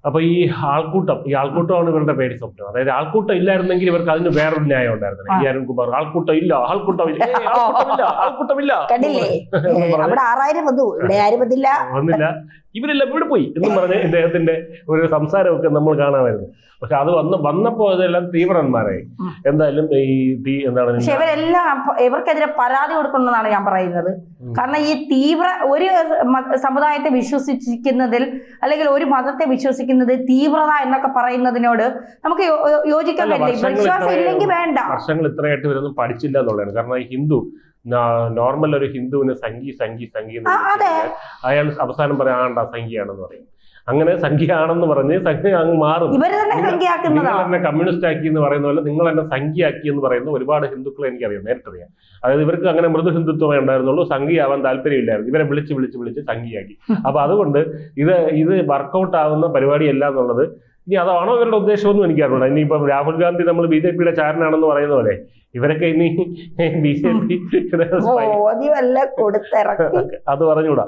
അപ്പൊ ഈ ആൾക്കൂട്ടമാണ് ഇവരുടെ പേടി സ്വപ്നം. അതായത് ആൾക്കൂട്ടം ഇല്ലായിരുന്നെങ്കിൽ ഇവർക്ക് അതിന് വേറൊരു ന്യായം ഉണ്ടായിരുന്നു. ഈ അരുൺകുമാർ ആൾക്കൂട്ടം ഇല്ല, ആൾക്കൂട്ടമില്ല കണ്ടില്ലേ, അവിടെ 6000 വന്നു, ഇവിടെ ആരും വന്നില്ല, ഇവരെല്ലാം ഇവിടെ പോയി എന്നും പറഞ്ഞ് ഇദ്ദേഹത്തിന്റെ ഒരു സംസാരമൊക്കെ നമ്മൾ കാണാമായിരുന്നു. പക്ഷെ അത് വന്നപ്പോ അതെല്ലാം തീവ്രന്മാരായി. എന്തായാലും എന്താണ്, പക്ഷെ ഇവരെല്ലാം ഇവർക്കെതിരെ പരാതി കൊടുക്കണമെന്നാണ് ഞാൻ പറയുന്നത്. കാരണം ഈ ഒരു സമുദായത്തെ വിശ്വസിക്കുന്നതിൽ അല്ലെങ്കിൽ ഒരു മതത്തെ വിശ്വസിക്കുന്നത് തീവ്രത എന്നൊക്കെ പറയുന്നതിനോട് നമുക്ക് യോജിക്കാൻ പറ്റില്ല. വിശ്വാസം ഇല്ലെങ്കിൽ വേണ്ട. വർഷങ്ങൾ ഇത്രയായിട്ട് ഇവരൊന്നും പഠിച്ചില്ല എന്നുള്ളതാണ്. കാരണം ഈ ഹിന്ദു നോർമൽ ഒരു ഹിന്ദുവിന് സംഘി അയാൾ അവസാനം പറയാണ്ട സംഖ്യയാണെന്ന് പറയും. അങ്ങനെ സംഖ്യയാണെന്ന് പറഞ്ഞ് സംഖ്യ അങ്ങ് മാറും. നിങ്ങൾ എന്നെ കമ്മ്യൂണിസ്റ്റ് ആക്കി എന്ന് പറയുന്ന പോലെ നിങ്ങൾ എന്നെ സംഖ്യയാക്കി എന്ന് പറയുന്ന ഒരുപാട് ഹിന്ദുക്കളെ എനിക്കറിയാം, നേരിട്ടറിയാം. അതായത് ഇവർക്ക് അങ്ങനെ മൃദു ഹിന്ദുത്വമേ ഉണ്ടായിരുന്നുള്ളൂ, സംഖ്യയാവാൻ താല്പര്യമില്ലായിരുന്നു. ഇവരെ വിളിച്ച് സംഖ്യയാക്കി. അപ്പൊ അതുകൊണ്ട് ഇത് വർക്കൗട്ട് ആവുന്ന പരിപാടിയല്ല എന്നുള്ളത്. ഇനി അതാണോ ഇവരുടെ ഉദ്ദേശമൊന്നും എനിക്കറിയില്ല. ഇനിയിപ്പം രാഹുൽ ഗാന്ധി നമ്മൾ BJP-യുടെ ചാരനാണെന്ന് പറയുന്ന പോലെ ഇവരൊക്കെ ഇനി BJP അത് പറഞ്ഞുകൂടാ.